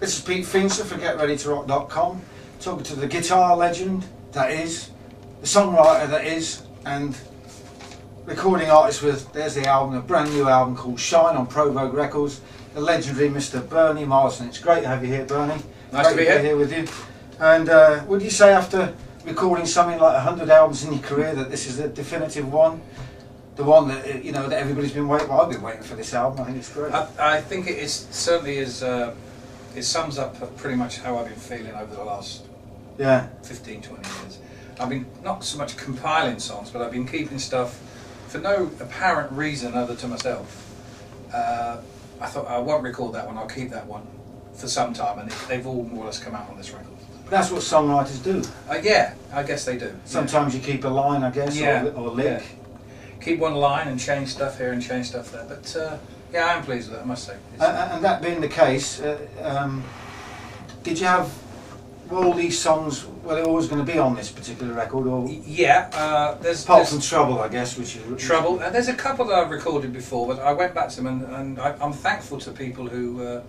This is Pete Feenstra for GetReadyToRock.com, talking to the guitar legend that is, the songwriter that is, and recording artist with, there's the album, a brand new album called Shine on Provogue Records, the legendary Mr. Bernie Marsden. It's great to have you here, Bernie. Nice to be here with you. And would you say after recording something like 100 albums in your career that this is the definitive one? The one that, you know, that everybody's been waiting for? Well, I've been waiting for this album. I think it's great. I think it is, certainly is, it sums up pretty much how I've been feeling over the last 15, 20 years. I've been not so much compiling songs, but I've been keeping stuff for no apparent reason other to myself. I thought I won't record that one, I'll keep that one for some time, and they've all more or less come out on this record. That's what songwriters do. Yeah, I guess they do. Sometimes you keep a line, I guess, or a lick. Yeah. Keep one line and change stuff here and change stuff there. But yeah, I am pleased with it, I must say. And that being the case, did you have all these songs, were they always going to be on this particular record? Or yeah, apart from Trouble, I guess, which is... Trouble. There's a couple that I've recorded before, but I went back to them, and I'm thankful to people who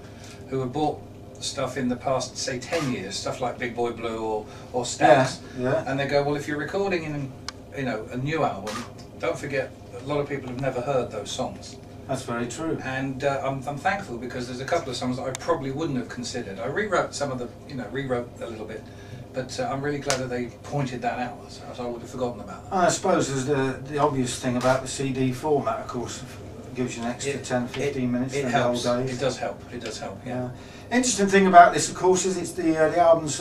have bought stuff in the past, say 10 years, stuff like Big Boy Blue or Stacks, and they go, well, if you're recording in, you know, a new album, don't forget a lot of people have never heard those songs. That's very true. And I'm thankful, because there's a couple of songs that I probably wouldn't have considered. I rewrote some of the, rewrote a little bit, but I'm really glad that they pointed that out, as I would have forgotten about that. I suppose there's the obvious thing about the CD format, of course. It gives you an extra 10-15 minutes in the whole day. It does help. It does help. Yeah. Interesting thing about this, of course, is it's the album's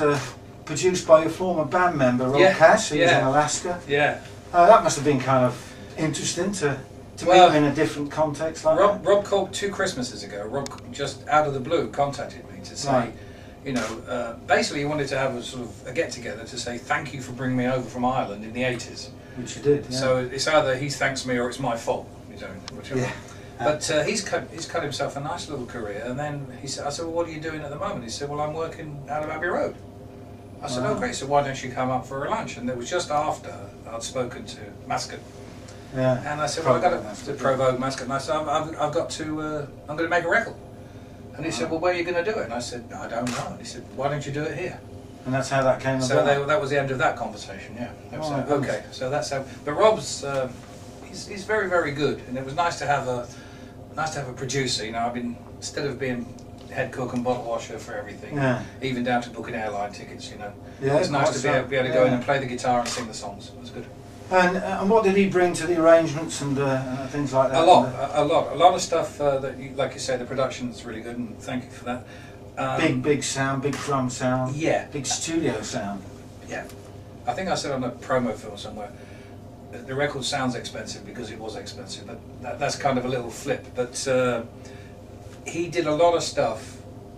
produced by your former band member Rob Cash, who's in Alaska. Yeah. That must have been kind of interesting to meet him in a different context like that. Rob called 2 Christmases ago. Rob just out of the blue contacted me to say, basically he wanted to have a sort of a get together to say thank you for bringing me over from Ireland in the 80s. Which you did. Yeah. So it's either he thanks me or it's my fault. Whichever. Yeah. But he's cut himself a nice little career, and then I said, well, what are you doing at the moment? He said, well, I'm working out of Abbey Road. I said, oh great, so why don't you come up for a lunch? And it was just after I'd spoken to Mascot. Yeah. And I said, well, I've got to Provogue Mascot, and I said, I've got to, I'm going to make a record. And he said, well, where are you going to do it? And I said, I don't know. And he said, why don't you do it here? And that's how that came about? So that was the end of that conversation, yeah. Okay, so that's how, but Rob's, he's very, very good, and it was nice to have a producer. You know, I've been, instead of being head cook and bottle washer for everything, even down to booking airline tickets. You know, it's nice to be able to go in and play the guitar and sing the songs. It was good. And what did he bring to the arrangements and things like that? A lot of stuff that, like you say, the production's really good, and thank you for that. Big sound, big drum sound. Yeah. Big studio sound. Yeah. I think I said on a promo film somewhere, the record sounds expensive because it was expensive, but that's kind of a little flip. But he did a lot of stuff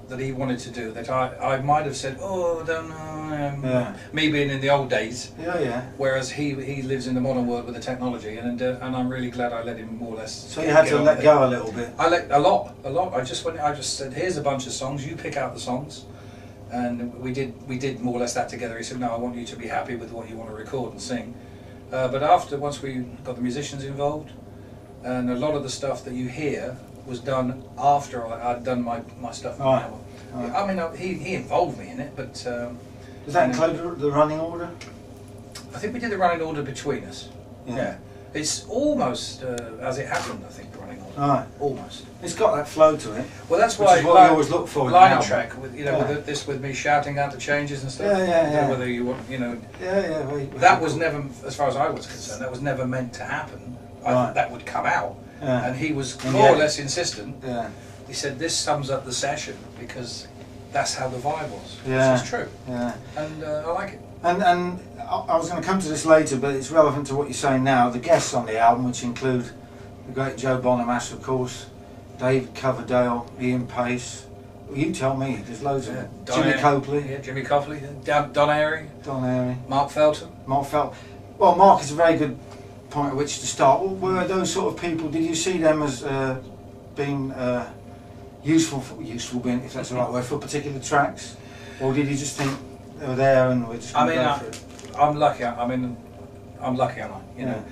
that he wanted to do that I might have said, oh, I don't know, me being in the old days. Whereas he lives in the modern world with the technology, and I'm really glad I let him more or less. So you had to let go a little bit. I let a lot. I just said, here's a bunch of songs, you pick out the songs. And we did more or less that together. He said, no, I want you to be happy with what you want to record and sing. But once we got the musicians involved, and a lot of the stuff that you hear was done after I'd done my stuff. I mean, he involved me in it, but... Does that include the running order? I think we did the running order between us. Yeah. It's almost as it happened, I think, the running order. Right. Almost. It's got that flow to it. Well, that's why we always look for line track with with me shouting out the changes and stuff. Whether you want, that was never, as far as I was concerned, that was never meant to happen. I thought that would come out, and he was more or less insistent. He said this sums up the session because that's how the vibe was. Which is true. And I like it. And I was going to come to this later, but it's relevant to what you're saying now. The guests on the album, which include the great Joe Bonamassa, of course, David Coverdale, Ian Pace. Well, you tell me. There's loads of them. Jimmy Copley. Yeah, Jimmy Copley. Don Airy. Mark Felton. Well, Mark is a very good point at which to start. Were those sort of people? Did you see them as being useful, if that's the right word, for particular tracks, or did you just think they were there and we're just going to go for it? I'm lucky. I'm lucky, aren't I? You know,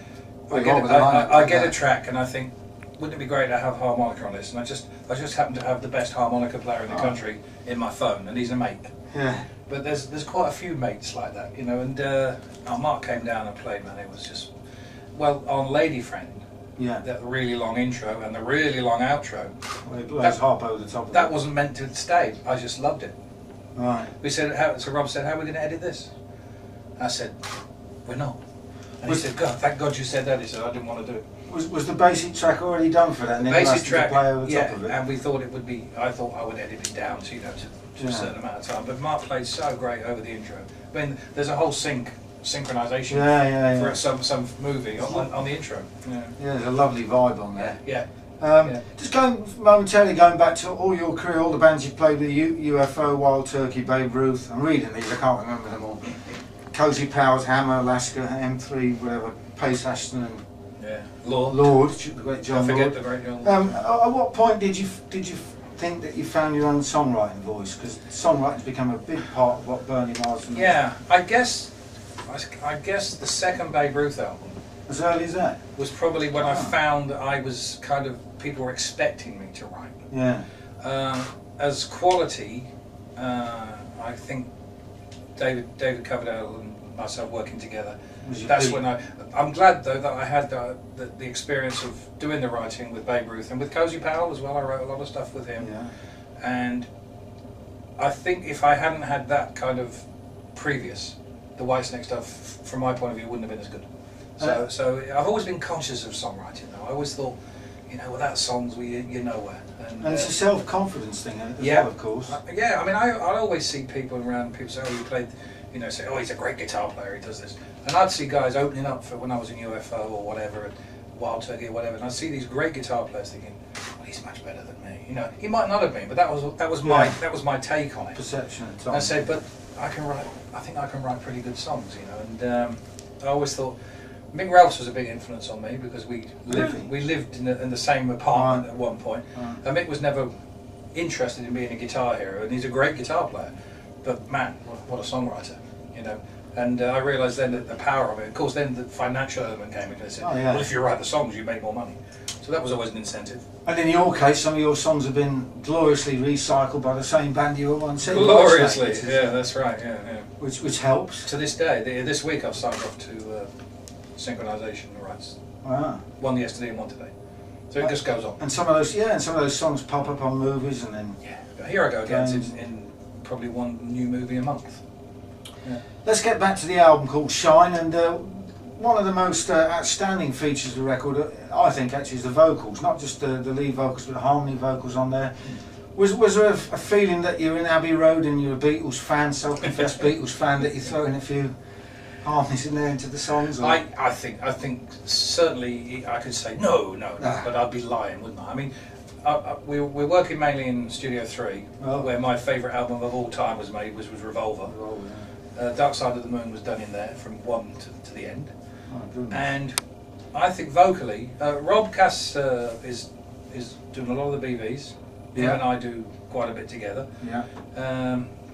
I get a track and I think, wouldn't it be great to have harmonica on this? And I just happen to have the best harmonica player in the country in my phone, and he's a mate. Yeah. But there's quite a few mates like that, you know. And Mark came down and played, man. It was just, well, on Lady Friend. Yeah. That really long intro and the really long outro. Well, it blows harp over the top of that wasn't meant to stay. I just loved it. Right. So Rob said, "How are we going to edit this?" I said, "We're not." And he said, "God, thank God you said that." He said, "I didn't want to do it." Was the basic track already done for that? And The then basic track, play over the yeah, top of it? and we thought it would be. I thought I would edit it down to to a certain amount of time. But Mark played so great over the intro. I mean, there's a whole synchronization for some movie on the intro. Yeah, there's a lovely vibe on there. Yeah. Just momentarily going back to all your career, all the bands you played with, UFO, Wild Turkey, Babe Ruth. I'm reading these, I can't remember them all. Cozy Powers, Hammer, Alaska, M3, whatever, Pace Ashton and Lord, the great John Lord. Forget the great John Lord. At what point did you think that you found your own songwriting voice? Because songwriting's become a big part of what Bernie Marsden is. Yeah, I guess the second Babe Ruth album. As early as that? Was probably when I found that I was kind of, people were expecting me to write. Yeah. As quality, I think David Coverdale and myself working together, that's when I'm glad though that I had the experience of doing the writing with Babe Ruth and with Cozy Powell as well. I wrote a lot of stuff with him. Yeah. And I think if I hadn't had that kind of previous, the Whitesnake stuff, from my point of view, wouldn't have been as good. So I've always been conscious of songwriting though. I always thought, without songs, you're nowhere. And it's a self-confidence thing as well, of course. I mean, I always see people around, people say, oh, you played, say, oh, he's a great guitar player, he does this. And I'd see guys opening up for when I was in UFO or whatever, and Wild Turkey or whatever, and I'd see these great guitar players thinking, well, he's much better than me. He might not have been, but that was my take on it. Perception at the time. And I said, but I think I can write pretty good songs, and I always thought, Mick Ralphs was a big influence on me because we lived in the same apartment at one point. And Mick was never interested in being a guitar hero, and he's a great guitar player. But man, what a songwriter, And I realised then that the power of it. Of course, then the financial element came in. They said, well, if you write the songs, you make more money. So that was always an incentive. And in your case, some of your songs have been gloriously recycled by the same band you were once in. Gloriously, that's right, yeah. Which helps. To this day, this week I've signed off to synchronization rights. Wow. One yesterday and one today. So it just goes on. And some of those songs pop up on movies, and then Here I Go Again's in probably one new movie a month. Yeah. Let's get back to the album called Shine, and one of the most outstanding features of the record, I think, actually, is the vocals. Not just the lead vocals, but the harmony vocals on there. Was there a feeling that you're in Abbey Road and you're a Beatles fan, self-confessed Beatles fan, that you throw in a few harmonies in there into the songs? Or? I think certainly I could say no, but I'd be lying, wouldn't I? I mean, we're working mainly in Studio 3, where my favourite album of all time was made, was Revolver. Dark Side of the Moon was done in there from 1 to the end. And I think vocally, Rob Cass is doing a lot of the BVs. Him and I do quite a bit together.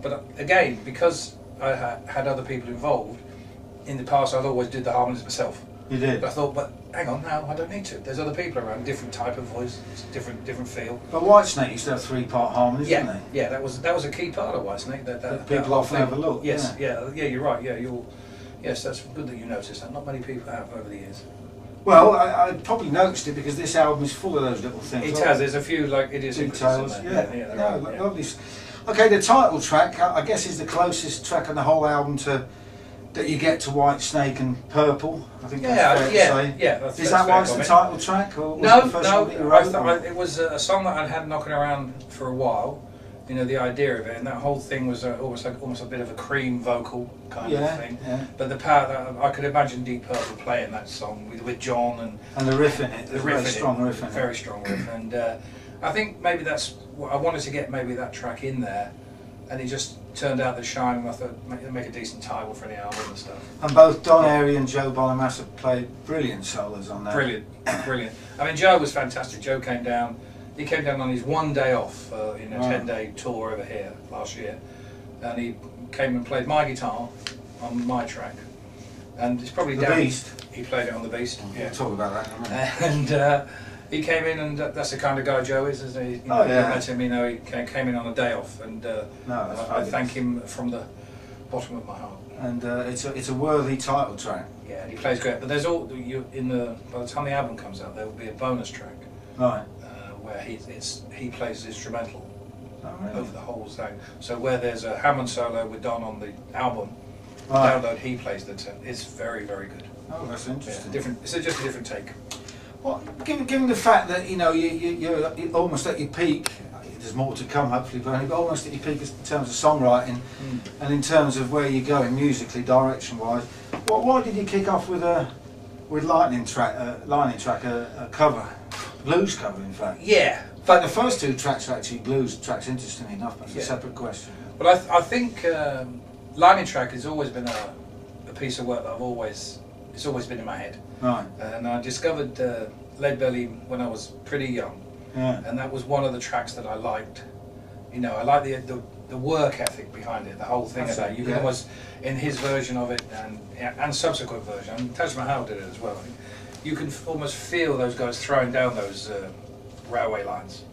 But again, because I had other people involved, in the past I'd always did the harmonies myself. You did? But I thought, but hang on now, I don't need to. There's other people around, different type of voice, different feel. But Whitesnake used to have 3-part harmonies, didn't they? Yeah, that was a key part of Whitesnake. That people often overlook. Yes, you're right. Yes, that's good that you noticed that. Not many people have over the years. Well, I probably noticed it because this album is full of those little things. It has. There's a few details. Right. Lovely. Okay, the title track, I guess, is the closest track on the whole album that you get to Whitesnake and Purple. I think that's fair to say. Yeah. Is that why it's the title track, or was it the first one that you wrote? It was a song that I'd had knocking around for a while. The idea of it, and that whole thing was almost a bit of a cream vocal kind of thing. Yeah. But the power that I could imagine Deep Purple playing that song with John and the riff in it, very strong riff. And I think maybe that's what I wanted to get, maybe that track in there, and it just turned out that Shine, and I thought make a decent title for the album and stuff. And both Don Airey and Joe Bonamassa played brilliant solos on that. Brilliant. I mean, Joe was fantastic. Joe came down. He came down on his 1 day off in a 10-day tour over here last year, and he came and played my guitar on my track, and it's probably the Beast. He played it on the Beast. We'll talk about that in a minute. And He came in, and that's the kind of guy Joe is, isn't he? You know, Oh yeah. You met him, you know, he came in on a day off, and I thank him from the bottom of my heart. And it's a worthy title track. Yeah, and he plays great. But there's all by the time the album comes out, there will be a bonus track, Right. where he plays instrumental Oh, really? over the whole thing. So where there's a Hammond solo with Don on the album, Right. download he plays it's very, very good. Oh, that's interesting. Yeah, it's just a different take. Well, given the fact that you're almost at your peak, there's more to come hopefully, Bernie, but almost at your peak in terms of songwriting and in terms of where you're going musically, direction-wise. Why did you kick off with Lightning Track, a cover, blues cover, in fact? Yeah. In fact, the first two tracks are actually blues tracks. Interestingly enough, that's a separate question. Well, I think Lightning Track has always been a piece of work that it's always been in my head. Right. And I discovered Lead Belly when I was pretty young. Yeah. And that was one of the tracks that I liked. You know, I like the work ethic behind it, the whole thing That's about it, you can almost, in his version of it and subsequent version, and Taj Mahal did it as well. You can almost feel those guys throwing down those railway lines.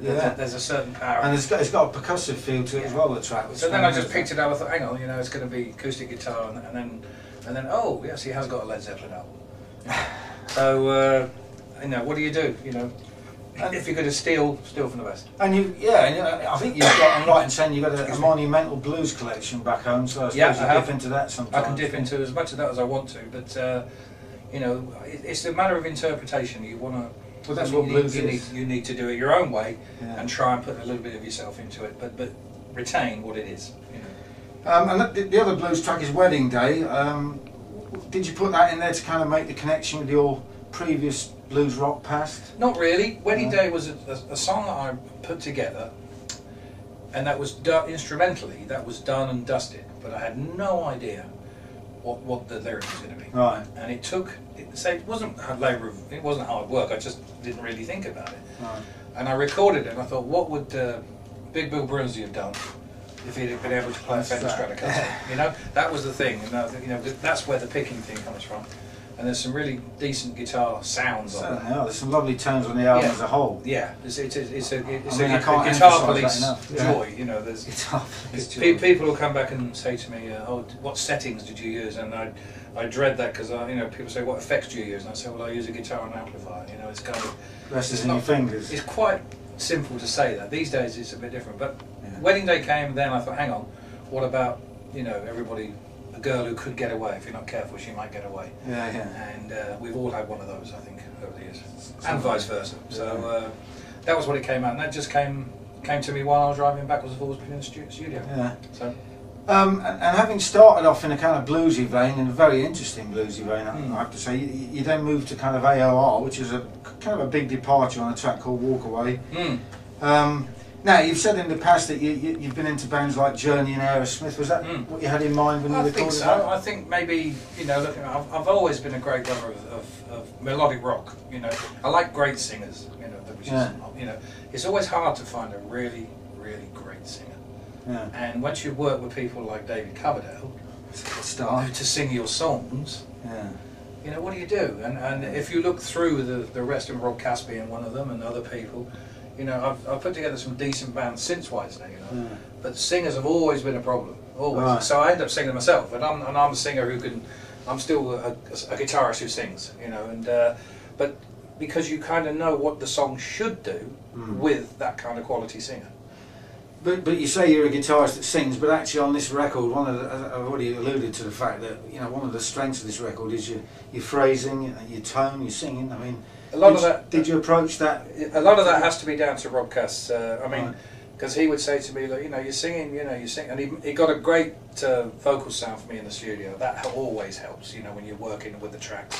Yeah. There's a certain power. And it's got a percussive feel to it as well, the track. So then I just picked it up. I thought, hang on, it's going to be acoustic guitar, and then oh yes, he has got a Led Zeppelin album. So what do you do? If you're going to steal from the best. And I think you've got. I'm right in saying you've got a monumental blues collection back home. So I suppose you dip into that sometimes. I can dip into as much of that as I want to, but it's a matter of interpretation. You want to. Well, that's what blues is. You need to do it your own way and try and put a little bit of yourself into it, but retain what it is. And the other blues track is Wedding Day. Did you put that in there to kind of make the connection with your previous blues rock past? Not really. Wedding Day was a song that I put together, and that was done instrumentally. That was done and dusted, but I had no idea what the lyrics was going to be. Right. And it wasn't it wasn't hard work. I just didn't really think about it. Right. And I recorded it. And I thought, what would Big Bill Bronzy have done if he'd have been able to play a Fender Stratocaster? That was the thing. And that's where the picking thing comes from. And there's some really decent guitar sounds on it. There's some lovely tones on the album as a whole. Yeah, it's a can't guitar police joy. There's guitar police joy. People will come back and say to me, what settings did you use? And I dread that because people say, what effects do you use? And I say, well, I use a guitar and amplifier. It's kind of rest in your fingers. It's quite simple to say that. These days it's a bit different. But Wedding Day came, then I thought, hang on, what about everybody? A girl who could get away. If you're not careful, she might get away. Yeah. And we've all had one of those, I think, over the years, and vice versa. So that was what it came out, and that just came to me while I was driving backwards and forwards between the studio. Yeah. So. And having started off in a kind of bluesy vein, in a very interesting bluesy vein, I have to say, you then moved to kind of AOR, which is a kind of a big departure on a track called Walk Away. Now, you've said in the past that you've been into bands like Journey and Aerosmith. Was that what you had in mind when you recorded that? I think so. that? I think maybe, I've always been a great lover of melodic rock. I like great singers. Which is, it's always hard to find a really, really great singer. Yeah. And once you work with people like David Coverdale to sing your songs, what do you do? And if you look through the rest of Rob Caspian, one of them, and other people. I've put together some decent bands since Whitesnay, but singers have always been a problem, always. Right. So I end up singing myself, and I'm a singer who can. I'm still a guitarist who sings, but because you kind of know what the song should do with that kind of quality singer. But you say you're a guitarist that sings, but actually on this record, I've already alluded to the fact that one of the strengths of this record is your phrasing, your tone, your singing. I mean. Did you approach that? A lot of that has to be down to Rob Cass. Because he would say to me, look, you're singing, you sing, and he got a great vocal sound for me in the studio. That always helps, when you're working with the tracks.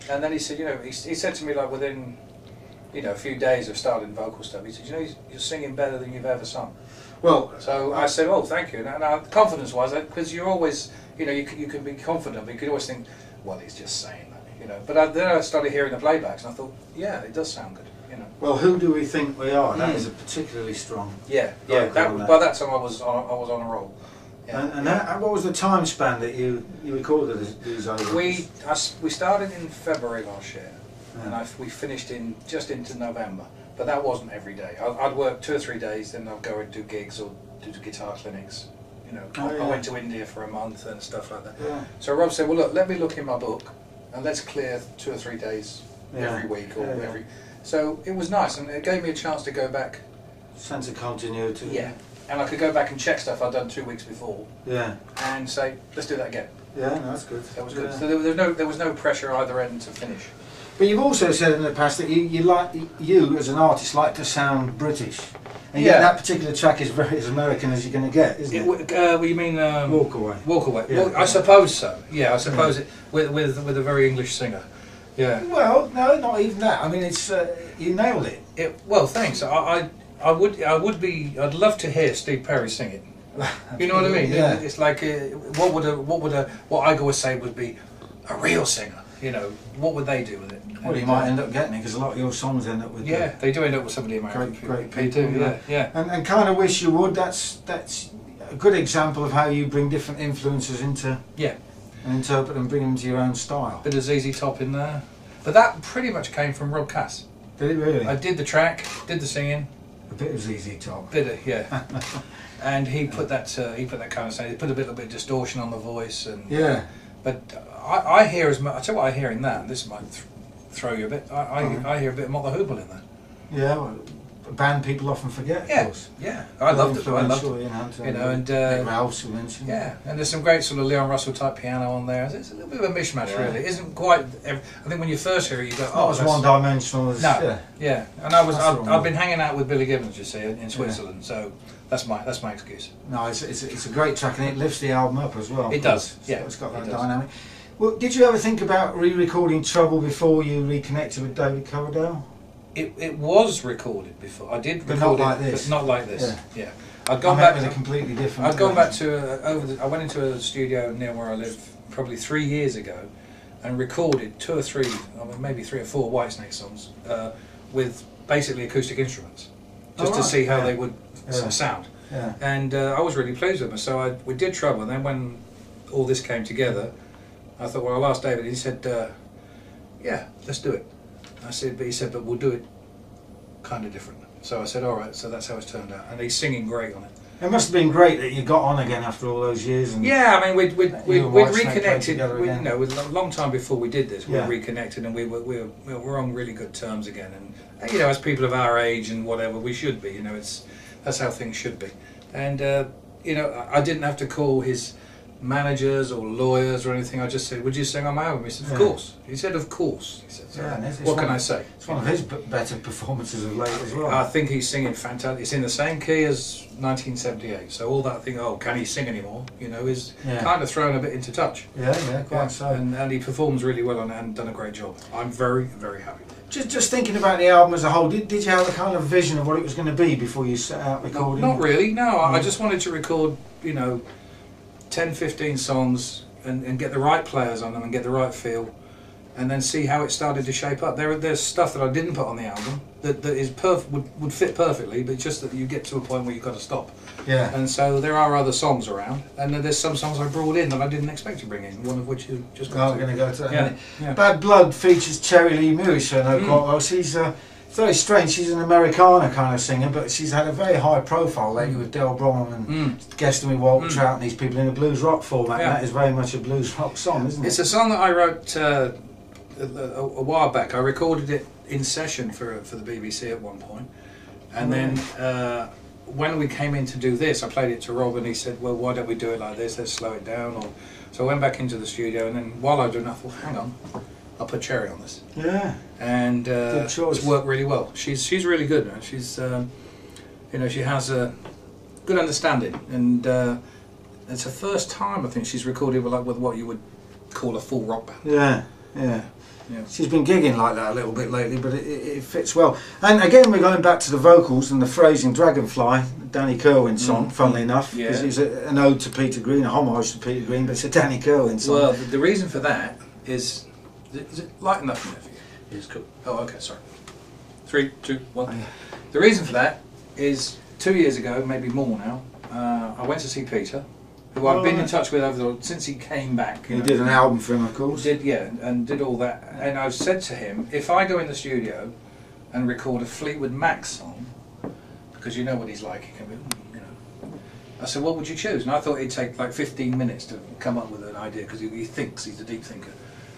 And then he said, he said to me like within, a few days of starting vocal stuff, he said, you're singing better than you've ever sung. Well, so I said, oh, thank you. Now confidence-wise, because you're always, you can be confident, but you could always think, well, he's just saying that. But then I started hearing the playbacks, and I thought, yeah, it does sound good. Well, Who Do We Think We Are? That is a particularly strong. Yeah. By that time, I was on a roll. Yeah. And what was the time span that you recorded these over? We started in February last year, and we finished in just into November. But that wasn't every day. I'd work 2 or 3 days, then I'd go and do gigs or do guitar clinics. You know, I went to India for a month and stuff like that. Yeah. So Rob said, well, look, let me look in my book and let's clear 2 or 3 days every week or every. So it was nice, and it gave me a chance to go back. Sense of continuity. Yeah, and I could go back and check stuff I'd done 2 weeks before. Yeah. And say, let's do that again. Yeah, no, that's good. That was good. Yeah. So there was no pressure either end to finish. But you've also said in the past that you as an artist like to sound British, and yet that particular track is very as American as you're going to get, isn't it? What do you mean? Walk Away. Walk Away. Yeah. Well, I suppose so. Yeah, I suppose it with a very English singer. Yeah. Well, no, not even that. I mean, it's you nailed it. Well, thanks. I'd love to hear Steve Perry sing it. You know what I mean? Yeah. It's like what I always say would be a real singer. You know, what would they do with it? Well, you might end up getting it because a lot of your songs end up with. Yeah, they do end up with some of the American great people. people. Yeah. And kind of wish you would. That's a good example of how you bring different influences into. Yeah. And interpret and bring them to your own style. Bit of ZZ Top in there, but that pretty much came from Rob Cass. Did it really? I did the track, did the singing. A bit of ZZ Top. Bit of, yeah. And he put that kind of sound. He put a little bit of distortion on the voice, and But I hear as much. I tell you what I hear in that. And this might throw you a bit. I hear a bit of Mott the Hoople in that. Yeah, well, a band people often forget. Of course. Yeah. I loved it. I loved it. You know, and Nick Ralphs you mentioned. Yeah, and there's some great sort of Leon Russell type piano on there. It's a little bit of a mishmash, really. It isn't quite. I think when you first hear it, you go, "Oh, it's one dimensional." No. Yeah. And I've been hanging out with Billy Gibbons, you see, in Switzerland, so. That's my excuse. No, it's a great track, and it lifts the album up as well. It does, yeah. It's got that dynamic. Well, did you ever think about re-recording Trouble before you reconnected with David Coverdale? It was recorded before. I did record not like this. But not like this. Yeah. I'd gone back with a completely different. I'd gone back to I went into a studio near where I live probably 3 years ago, and recorded 2 or 3, maybe 3 or 4 Whitesnake songs with basically acoustic instruments, just to see how they would. Sound, and I was really pleased with them. So we did Trouble, and then when all this came together, I thought, well, I'll ask David. He said, "Yeah, let's do it." I said, but we'll do it kind of different. So I said, all right. So that's how it's turned out, and he's singing great on it. It must have been great that you got on again after all those years. And yeah, I mean, we'd reconnected. With a long time before we did this, we reconnected, and we were on really good terms again. And you know, as people of our age and whatever, we should be. You know, that's how things should be. And you know, I didn't have to call his managers or lawyers or anything. I just said, "Would you sing on my album?" He said, "Of course." He said, "Of course." He said, "What can I say?" It's one of his better performances of late as well. I think he's singing fantastic. It's in the same key as 1978. So all that thing, oh, can he sing anymore? You know, is kind of thrown a bit into touch. Yeah, quite so. And he performs really well on it and done a great job. I'm very, very happy with it. Just thinking about the album as a whole, did you have a kind of vision of what it was going to be before you set out recording? Not really, no. I just wanted to record, you know, 10, 15 songs and get the right players on them and get the right feel, and then see how it started to shape up. There's stuff that I didn't put on the album that is would fit perfectly, but just that you get to a point where you've got to stop. Yeah. And so there are other songs around, and then there's some songs I brought in that I didn't expect to bring in, one of which you just got I'm going to go to that in a minute. Yeah. Bad Blood features Cherry Lee Lewis, I know quite well. She's very strange. She's an Americana kind of singer, but she's had a very high profile lately with Del Bromham and guesting with Walter Trout and these people in a blues rock format. And that is very much a blues rock song, isn't it? It's a song that I wrote a while back. I recorded it in session for the BBC at one point, and then when we came in to do this, I played it to Rob, and he said, "Well, why don't we do it like this? Let's slow it down." So I went back into the studio, and then while I was doing that, I thought, "Hang on, I'll put Cherry on this." Yeah. And it's worked really well. She's really good, man. She's you know, she has a good understanding, and it's her first time I think she's recorded with what you would call a full rock band. Yeah. She's been gigging like that a little bit lately, but it fits well. And again, we're going back to the vocals and the phrasing. Dragonfly, Danny Kerwin song, funnily enough, because it's an ode to Peter Green, a homage to Peter Green, but it's a Danny Kerwin song. Well, the reason for that is it light enough in there for you? It's cool. Oh, okay, sorry. 3, 2, 1. The reason for that is 2 years ago, maybe more now, I went to see Peter, who I've been in touch with since he came back. He did an album for him, of course. And did all that. And I've said to him, if I go in the studio and record a Fleetwood Mac song, because you know what he's like, he can be, you know. I said, what would you choose? And I thought it'd take like 15 minutes to come up with an idea, because he thinks, he's a deep thinker.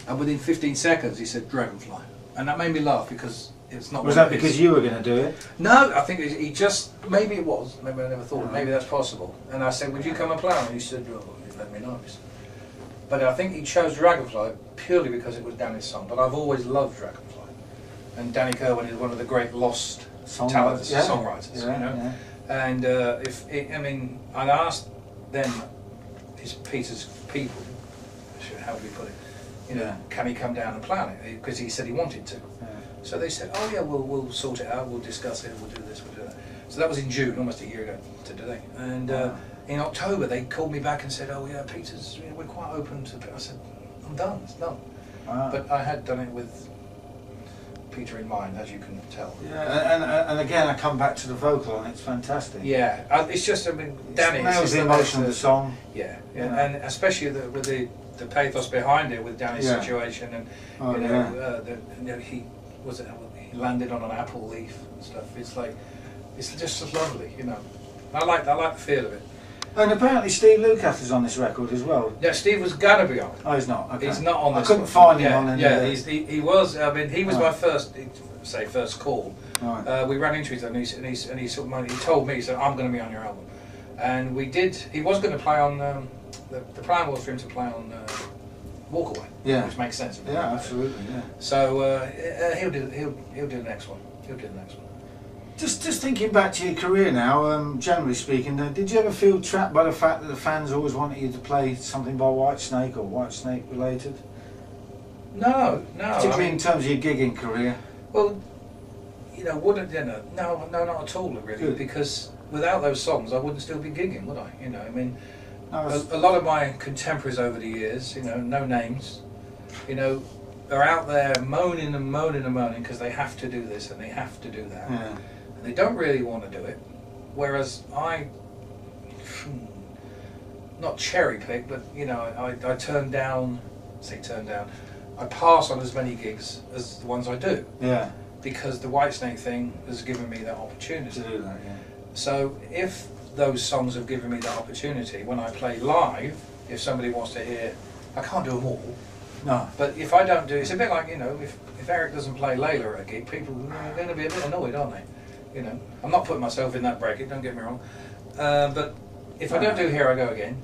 And within 15 seconds he said Dragonfly. And that made me laugh, because it's not... Was that because you were going to do it? No, I think he just... Maybe it was. Maybe I never thought. Maybe that's possible. And I said, would you come and play? And he said, oh, you let me know. But I think he chose Dragonfly purely because it was Danny's song. But I've always loved Dragonfly. And Danny Kerwin is one of the great lost talents, songwriters, you know. Yeah. And I asked them, Peter's people, how do we put it? You know, can he come down and play on it? Because he said he wanted to. Yeah. So they said, oh yeah, we'll sort it out, we'll discuss it, we'll do this, we'll do that. So that was in June, almost a year ago today. And in October they called me back and said, oh yeah, Peter's, you know, we're quite open to it. I said, I'm done, it's done. Wow. But I had done it with Peter in mind, as you can tell. Yeah, and again I come back to the vocal, and it's fantastic. Yeah, it's just, I mean, Danny... It nails the emotion of the song. Yeah, and especially with the pathos behind it, with Danny's situation, and he landed on an apple leaf and stuff. It's like, it's just lovely, you know. I like the feel of it. And apparently Steve Lucath is on this record as well. Yeah, Steve was gonna be on. Oh, he's not. Okay. He's not on this. I couldn't find him on any. Yeah, he was. I mean, he was my first call. Right. We ran into each other, and he sort of, he told me, he said, I'm going to be on your album, and we did. He was going to play on. The plan was for him to play on Walk Away. Yeah. Which makes sense. Yeah, absolutely. Yeah. So he'll do the next one. He'll do the next one. Just thinking back to your career now, generally speaking, did you ever feel trapped by the fact that the fans always wanted you to play something by Whitesnake or Whitesnake related? No. Particularly in terms of your gigging career. Well, you know, no, not at all, really. Good. Because without those songs, I wouldn't still be gigging, would I? You know, I mean, a lot of my contemporaries over the years, you know, no names, you know, are out there moaning and moaning and moaning because they have to do this and they have to do that. Yeah. And they don't really want to do it. Whereas I, not cherry pick, but, you know, I turn down, I pass on as many gigs as the ones I do. Yeah. Because the Whitesnake thing has given me that opportunity. To do that, yeah. So if those songs have given me that opportunity, when I play live, if somebody wants to hear, I can't do them all. No. But if I don't do, it's a bit like, you know, if Eric doesn't play Layla at a gig, people are going to be a bit annoyed, aren't they? You know, I'm not putting myself in that bracket, don't get me wrong. But if I don't do Here I Go Again,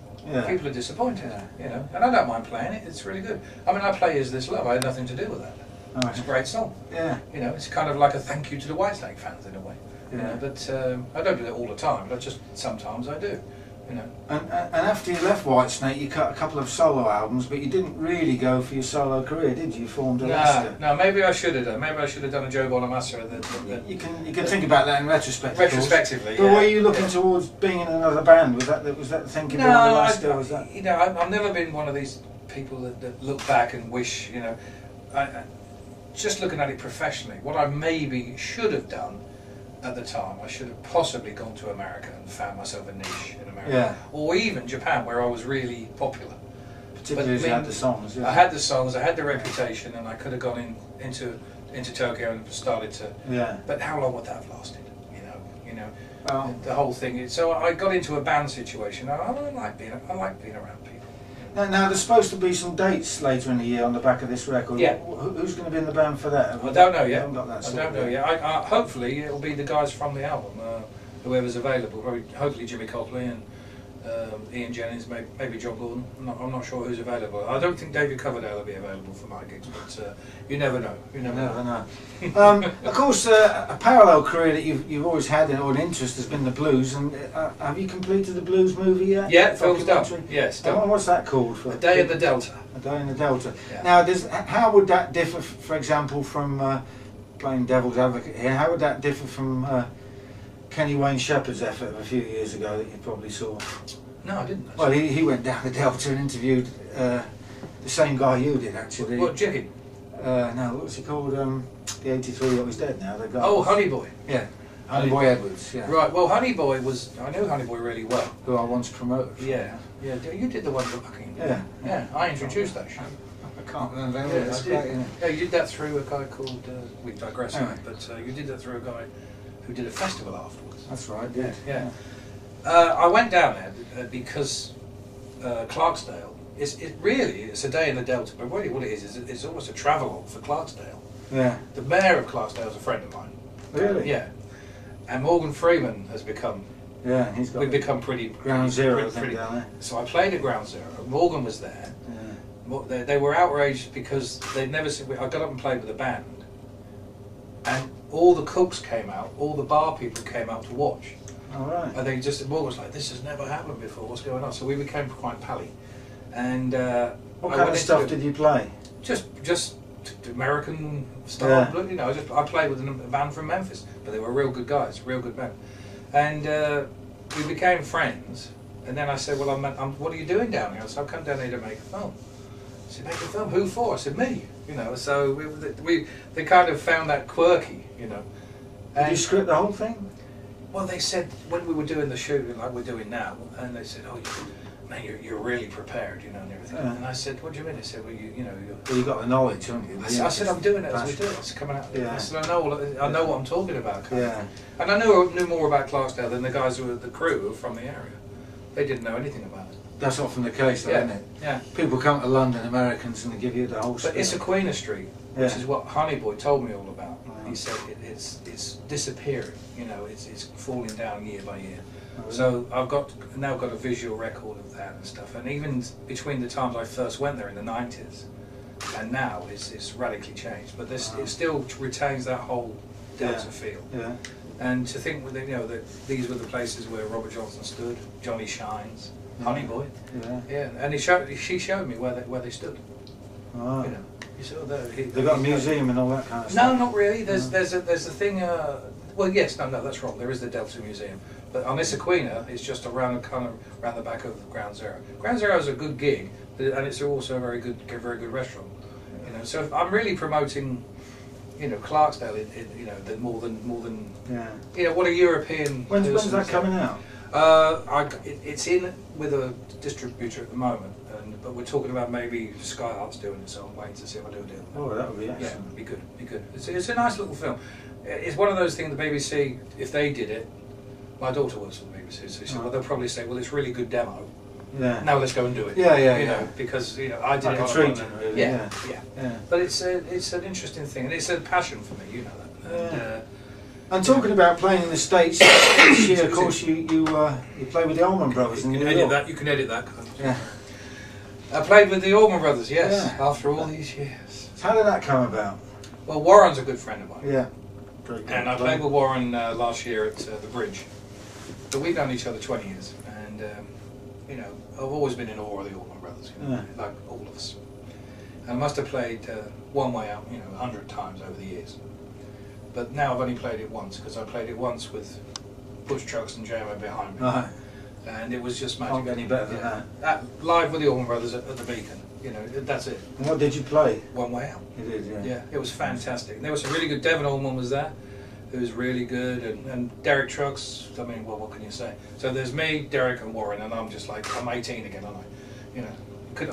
people are disappointed, you know. And I don't mind playing it, it's really good. I mean, I play Is This Love, I had nothing to do with that. Oh, it's a great song. Yeah. You know, it's kind of like a thank you to the Whitesnake fans in a way. Yeah. You know, but I don't do it all the time, but just sometimes I do. You know. And after you left Whitesnake, you cut a couple of solo albums, but you didn't really go for your solo career, did you? You formed Alaska. No, maybe I should have done. Maybe I should have done a Joe Bonamassa. You can think about that in retrospect. Retrospectively, but were you looking towards being in another band? Was that the thinking behind Alaska? Was that? You know, I've never been one of these people that look back and wish. You know, just looking at it professionally, what I maybe should have done at the time, I should have possibly gone to America and found myself a niche in America, or even Japan, where I was really popular. Particularly if you had the songs. Yeah. I had the songs, I had the reputation, and I could have gone into Tokyo and started to. Yeah. But how long would that have lasted? You know, the whole thing. So I got into a band situation. I like being around people. Now there's supposed to be some dates later in the year on the back of this record. Yeah. Who's going to be in the band for that? I don't know yet. I don't know yet. Hopefully it'll be the guys from the album, whoever's available. Hopefully Jimmy Copley and Ian Jennings, maybe John Gordon. I'm not sure who's available. I don't think David Coverdale will be available for my gigs, but you never know. You never know. Of course, a parallel career that you've always had or an interest has been the blues. And have you completed the blues movie yet? Yeah, film's done. Yes, done. What's that called? A Day in the Delta. A Day in the Delta. Yeah. Now, how would that differ, for example, from playing devil's advocate here? How would that differ from Kenny Wayne Shepherd's effort of a few years ago that you probably saw? No, I didn't. Actually. Well, he went down the Delta and interviewed the same guy you did, actually. What, Jiggy? No, what's he called? The 83 that was dead now. The guy. Oh, Honey Boy. Yeah. Honey Boy Edwards, yeah. Right, well, Honey Boy was... I knew Honey Boy really well. Who I once promoted. Yeah, yeah. You did the one for fucking... Yeah. Yeah, I introduced that show. I can't remember. Yeah, That's I great, did. isn't it? Yeah, you did that through a guy called... we digress, Yeah. but you did that through a guy who did a festival afterwards. That's right, yeah. Yeah. I went down there because Clarksdale, it's a day in the Delta, but really what it is it's almost a travelogue for Clarksdale. Yeah. The mayor of Clarksdale is a friend of mine. Really? Yeah. And Morgan Freeman has become... Yeah, we've become pretty... Ground Zero, pretty, I think, down there. So I played at Ground Zero. Morgan was there. Yeah. They were outraged because they'd never seen... I got up and played with a band. And all the cooks came out, all the bar people came out to watch. All right. And they just... Morgan was like, this has never happened before, what's going on? So we became quite pally. And... what kind of stuff did you play? Just American stuff, yeah. You know. I played with a band from Memphis, but they were real good guys, real good band, and we became friends. And then I said, "Well, what are you doing down here?" I said, "I've come down here to make a film." I said, "Make a film? Who for?" I said, "Me." You know. So they kind of found that quirky, you know. Did you script the whole thing? Well, they said when we were doing the shooting, like we're doing now, and they said, "Oh, man, you're really prepared, you know, and everything." Yeah. And I said, "What do you mean?" They said, "Well, you know, well, you got the knowledge, haven't you? I said, "I'm doing it as we do it. It's coming out." Yeah. I said, I know what I'm talking about." Yeah. And I knew more about Clarksdale than the guys who were the crew who were from the area. They didn't know anything about it. That's often the case, though, isn't it? Yeah. People come to London, Americans, and they give you the whole story. But Issaquahna Street, which is what Honey Boy told me all about. He said it's disappearing. You know, it's falling down year by year. Oh, really? So I've now got a visual record of that and stuff. And even between the times I first went there in the 90s and now, it's radically changed. But it still retains that whole Delta feel. Yeah. And to think, you know, that these were the places where Robert Johnson stood, Johnny Shines, Honey Boy. Yeah. Yeah. And she showed me where they stood. Oh. You know. You saw they've got a museum and all that kind of stuff. No, not really. There's a thing. Well, yes, no, that's wrong. There is the Delta Museum, but on Issaquahna, it's just around the back of Ground Zero. Ground Zero is a good gig, and it's also a very good restaurant. You know, so I'm really promoting, you know, Clarksdale. You know, more than you know what a European. When's that coming out? It's in with a distributor at the moment. But we're talking about maybe Sky Arts doing it, so I'm waiting to see if I do a deal. Oh, that would be excellent. Yeah, it'd be good. It's a nice little film. It's one of those things the BBC, if they did it, my daughter works for the BBC, so she said, well, they'll probably say, well, it's a really good demo. Yeah. Now let's go and do it. Yeah. You know, because you know I did like it a treatment, really. Yeah. But it's an interesting thing, and it's a passion for me. You know that. And talking about playing in the States, this year, of course, you play with the Allman Brothers. You can edit that. You can edit that. Yeah. I played with the Allman Brothers, yes, after all these years. How did that come about? Well, Warren's a good friend of mine. Yeah. And I played with Warren last year at the Bridge. But we've known each other 20 years, and you know, I've always been in awe of the Allman Brothers, you know, like all of us. And I must have played One Way Out, you know, 100 times over the years. But now I've only played it once, because I played it once with Butch Trucks and JMO behind me. Right. And it was just magic. Can't get any better than that. Live with the Allman Brothers at the Beacon, you know, that's it. And what did you play? One Way Out. You did, yeah. Yeah, it was fantastic. And there was some really good. Devon Allman was there, who was really good, and Derek Trucks. I mean, well, what can you say? So there's me, Derek, and Warren, and I'm just like, I'm 18 again, aren't I? You know,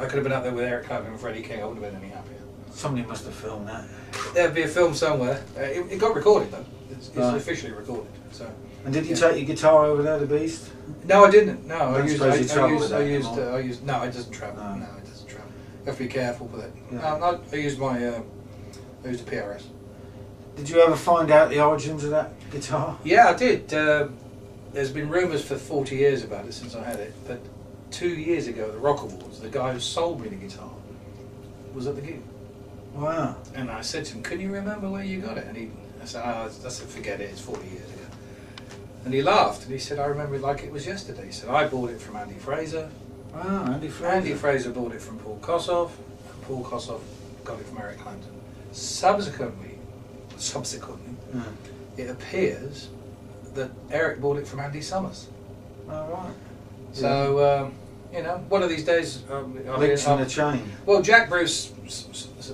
I could have been out there with Eric Clapton and Freddie King. I wouldn't have been any happier. Somebody must have filmed that. There'd be a film somewhere. It got recorded though. It's officially recorded. So. And did you take your guitar over there, the Beast? No, I didn't. No, I used. No, it doesn't travel. No, it doesn't travel. You have to be careful with it. Yeah. No, I used I used a PRS. Did you ever find out the origins of that guitar? Yeah, I did. There's been rumours for 40 years about it since I had it, but 2 years ago at the Rock Awards, the guy who sold me the guitar was at the gig. Wow. And I said to him, "Can you remember where you got it?" And I said, "Forget it, it's 40 years ago." And he laughed, and he said, "I remember it like it was yesterday." He said, "I bought it from Andy Fraser." Wow, Andy Fraser. Andy Fraser bought it from Paul Kossoff, and Paul Kossoff got it from Eric Clapton. Subsequently, it appears that Eric bought it from Andy Summers. Oh, right. So, you know, one of these days... links in the chain. Well, Jack Bruce,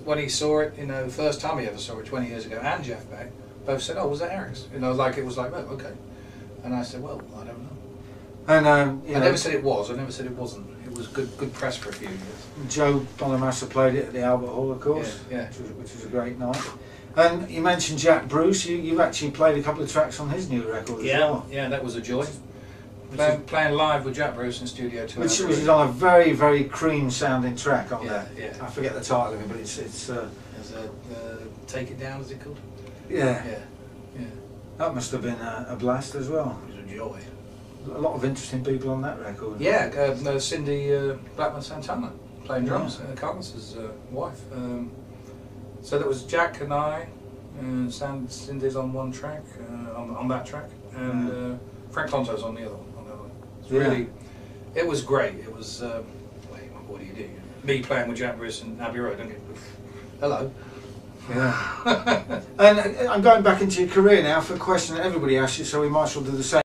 when he saw it, you know, the first time he ever saw it 20 years ago, and Jeff Beck, both said, "Oh, was that Eric's?" You know, like it was like, "Oh, okay." And I said, "Well, I don't know." And I never said it was. I never said it wasn't. It was good press for a few years. Joe Bonamassa played it at the Albert Hall, of course. Yeah. Which was a great night. And you mentioned Jack Bruce. You've actually played a couple of tracks on his new record as well. Yeah, that was a joy. Playing live with Jack Bruce in Studio 2. Which is on a very, very cream sounding track on there. Yeah. I forget the title of it, but it's There's a Take It Down, is it called? yeah. Yeah. That must have been a blast as well. It was a joy. A lot of interesting people on that record. Yeah, Cindy Blackman Santana playing drums, Carlos's wife. So that was Jack and I, Cindy's on one track, on that track, and Frank Tonto's on the other one. It's really, it was great. It was, what do you do? Me playing with Jack Bruce and Abbey Road, don't you? Hello. Yeah. And I'm going back into your career now for a question that everybody asks you, so we might as well do the same.